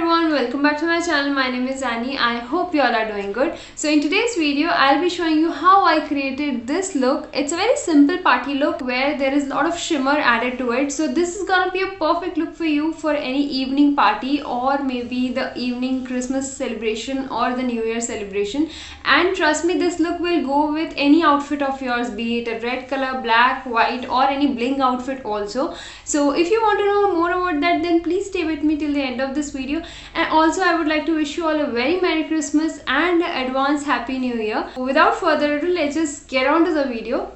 everyone, welcome back to my channel. My name is Annie. I hope you all are doing good. So in today's video, I'll be showing you how I created this look. It's a very simple party look where there is a lot of shimmer added to it. So this is gonna be a perfect look for you for any evening party or maybe the evening Christmas celebration or the New Year celebration. And trust me, this look will go with any outfit of yours, be it a red color, black, white or any bling outfit also. So if you want to know more about that, then please stay with me till the end of this video. And also I would like to wish you all a very Merry Christmas and advance Happy New Year. Without further ado, let's just get on to the video.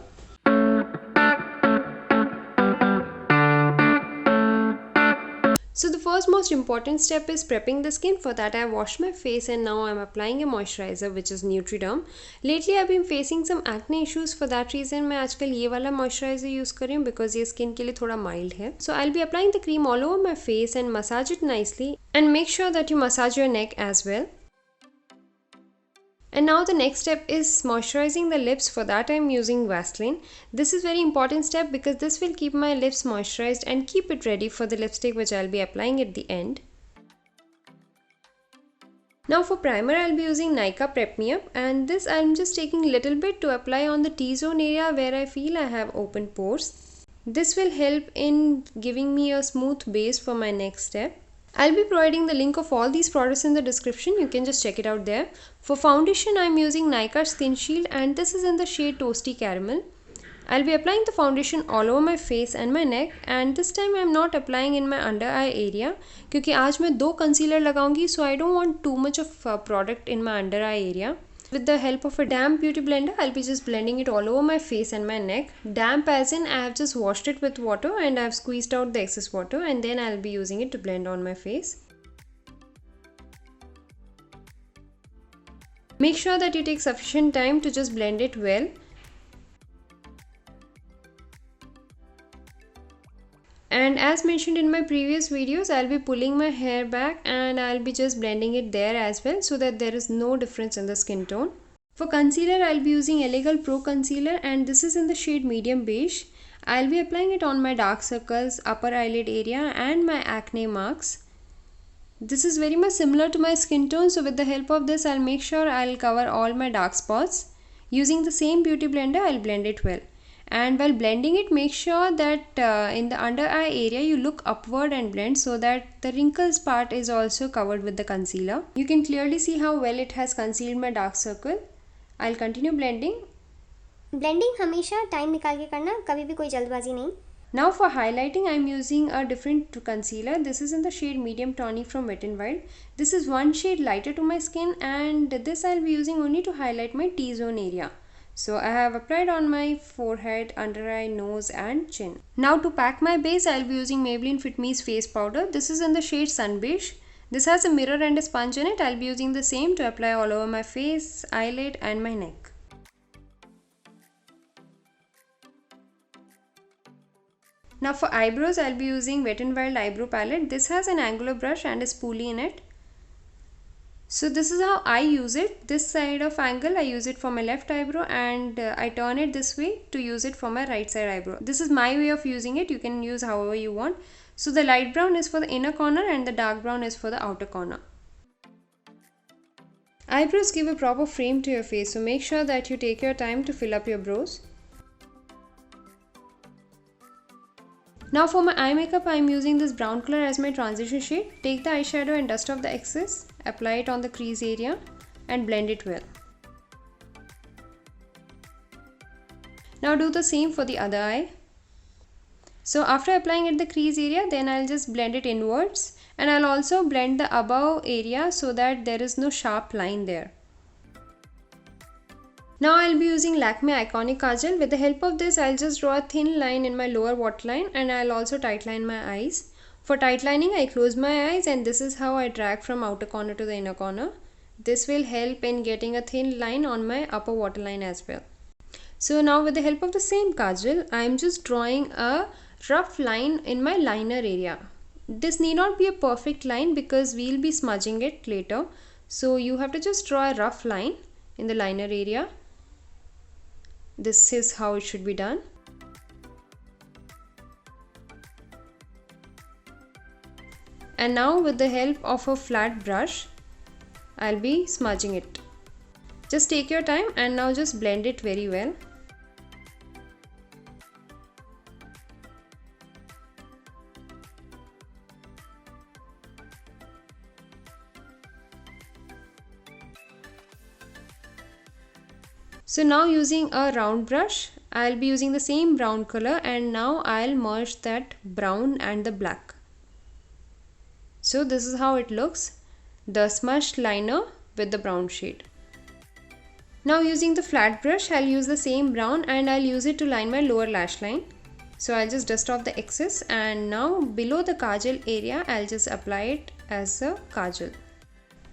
So the first most important step is prepping the skin. For that I washed my face and now I'm applying a moisturizer which is Neutriderm. Lately I've been facing some acne issues. For that reason मैं आजकल ये वाला moisturizer use कर रही हूँ because ये skin के लिए थोड़ा mild है. So I'll be applying the cream all over my face and massage it nicely, and make sure that you massage your neck as well. And now the next step is moisturizing the lips. For that I am using Vaseline. This is very important step because this will keep my lips moisturized and keep it ready for the lipstick which I'll be applying at the end. Now for primer I'll be using Nykaa Prep Me Up, and this I'm just taking a little bit to apply on the T-zone area where I feel I have open pores. This will help in giving me a smooth base for my next step. I'll be providing the link of all these products in the description. You can just check it out there. For foundation, I'm using Nykaa SkinShield and this is in the shade Toasty Caramel. I'll be applying the foundation all over my face and my neck, and this time I'm not applying in my under eye area क्योंकि आज मैं दो concealer लगाऊंगी, so I don't want too much of product in my under eye area. With the help of a damp beauty blender, I'll be just blending it all over my face and my neck. Damp as in I have just washed it with water and I've squeezed out the excess water, and then I'll be using it to blend on my face. Make sure that you take sufficient time to just blend it well. And as mentioned in my previous videos, I'll be pulling my hair back and I'll be just blending it there as well so that there is no difference in the skin tone. For concealer, I'll be using Illegal Pro Concealer and this is in the shade Medium Beige. I'll be applying it on my dark circles, upper eyelid area and my acne marks. This is very much similar to my skin tone, so with the help of this, I'll make sure I'll cover all my dark spots. Using the same beauty blender, I'll blend it well. And while blending it, make sure that in the under eye area you look upward and blend so that the wrinkles part is also covered with the concealer. You can clearly see how well it has concealed my dark circle. I'll continue blending. Blending हमेशा time निकाल के करना, कभी भी कोई जल्दबाजी नहीं. Now for highlighting, I'm using a different concealer. This is in the shade Medium Tawny from Wet n Wild. This is one shade lighter to my skin, and this I'll be using only to highlight my T-zone area. So I have applied on my forehead, under eye, nose and chin. Now to pack my base, I'll be using Maybelline Fit Me's face powder. This is in the shade Sun Beige. This has a mirror and a sponge in it. I'll be using the same to apply all over my face, eyelid and my neck. Now for eyebrows, I'll be using Wet n Wild eyebrow palette. This has an angular brush and a spoolie in it. So this is how I use it. This side of angle I use it for my left eyebrow, and I turn it this way to use it for my right side eyebrow. This is my way of using it. You can use however you want. So the light brown is for the inner corner and the dark brown is for the outer corner. Eyebrows give a proper frame to your face, so make sure that you take your time to fill up your brows. Now for my eye makeup, I am using this brown color as my transition shade. Take the eyeshadow and dust off the excess, apply it on the crease area and blend it well. Now do the same for the other eye. So after applying at the crease area, then I'll just blend it inwards, and I'll also blend the above area so that there is no sharp line there. Now I'll be using Lakme Iconic Kajal. With the help of this, I'll just draw a thin line in my lower waterline, and I'll also tightline my eyes. For tightlining, I close my eyes and this is how I drag from outer corner to the inner corner. This will help in getting a thin line on my upper waterline as well. So now with the help of the same Kajal, I'm just drawing a rough line in my liner area. This need not be a perfect line because we'll be smudging it later. So you have to just draw a rough line in the liner area. This is how it should be done. And now with the help of a flat brush, I'll be smudging it. Just take your time and now just blend it very well. So now using a round brush, I'll be using the same brown color and now I'll merge that brown and the black. So this is how it looks, the smudged liner with the brown shade. Now using the flat brush, I'll use the same brown and I'll use it to line my lower lash line. So I'll just dust off the excess and now below the kajal area, I'll just apply it as a kajal.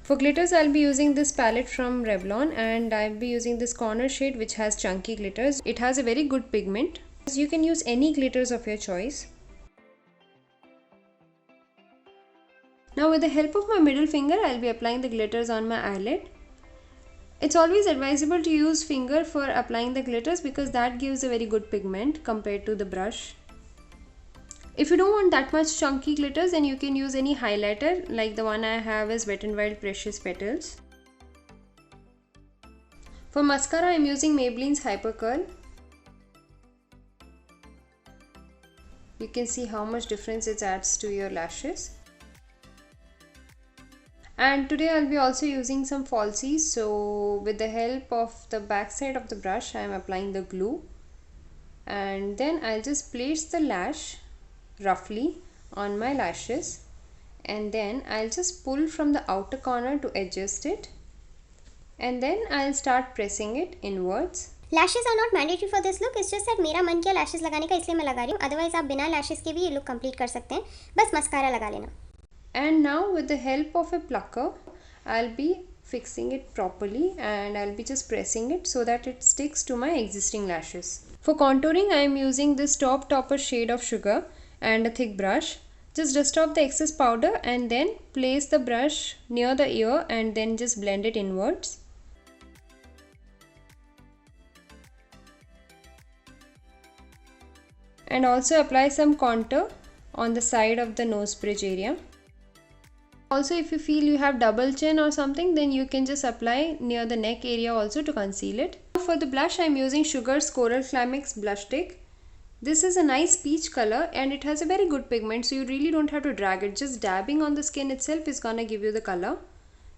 For glitters, I'll be using this palette from Revlon and I'll be using this corner shade which has chunky glitters. It has a very good pigment. You can use any glitters of your choice. Now with the help of my middle finger, I'll be applying the glitters on my eyelid. It's always advisable to use finger for applying the glitters because that gives a very good pigment compared to the brush. If you don't want that much chunky glitters, then you can use any highlighter, like the one I have is Wet n Wild Precious Petals. For mascara, I am using Maybelline's Hyper Curl. You can see how much difference it adds to your lashes. And today I'll be also using some falsies. So with the help of the back side of the brush, I am applying the glue. And then I'll just place the lash roughly on my lashes, and then I'll just pull from the outer corner to adjust it, and then I'll start pressing it inwards. Lashes are not mandatory for this look. It's just that मेरा मन किया lashes लगाने का इसलिए मैं लगा रही हूँ. Otherwise आप बिना lashes के भी ये look complete कर सकते हैं. बस mascara लगा लेना. And now with the help of a plucker, I'll be fixing it properly and I'll be just pressing it so that it sticks to my existing lashes. For contouring, I am using this Taupe shade of Sugar and a thick brush. Just dust off the excess powder and then place the brush near the ear and then just blend it inwards. And also apply some contour on the side of the nose bridge area. Also, if you feel you have double chin or something, then you can just apply near the neck area also to conceal it. For the blush, I am using Sugar's Coral Climax blush stick. This is a nice peach color and it has a very good pigment, so you really don't have to drag it. Just dabbing on the skin itself is gonna give you the color.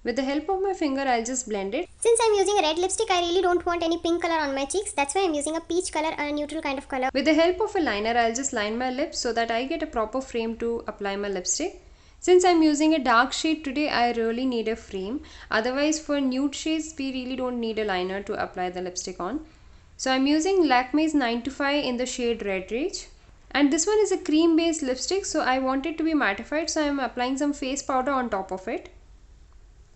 With the help of my finger, I'll just blend it. Since I'm using a red lipstick, I really don't want any pink color on my cheeks. That's why I'm using a peach color, a neutral kind of color. With the help of a liner, I'll just line my lips so that I get a proper frame to apply my lipstick. Since I'm using a dark shade today, I really need a frame. Otherwise, for nude shades, we really don't need a liner to apply the lipstick on. So I'm using Lakmé's 9 to 5 in the shade Red Rage. And this one is a cream based lipstick, so I want it to be mattified, so I'm applying some face powder on top of it.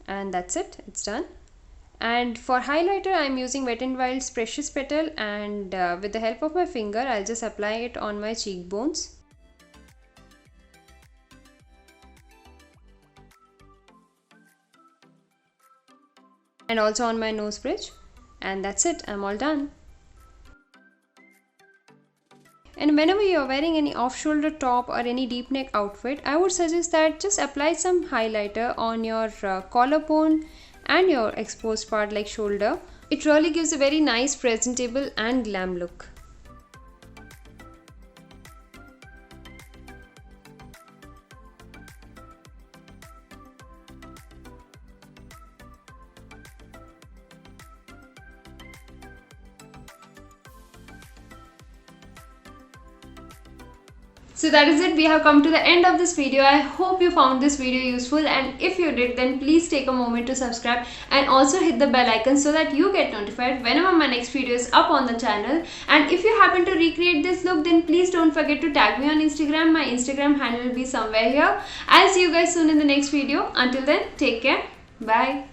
And that's it, it's done. And for highlighter, I'm using Wet n Wild's Precious Petal, and with the help of my finger, I'll just apply it on my cheekbones. And also on my nose bridge. And that's it, I'm all done. And whenever you are wearing any off-shoulder top or any deep neck outfit, I would suggest that just apply some highlighter on your collarbone and your exposed part like shoulder. It really gives a very nice, presentable and glam look. So that is it, we have come to the end of this video. I hope you found this video useful, and if you did, then please take a moment to subscribe and also hit the bell icon so that you get notified whenever my next video is up on the channel. And if you happen to recreate this look, then please don't forget to tag me on Instagram. My Instagram handle will be somewhere here. I'll see you guys soon in the next video. Until then, take care. Bye.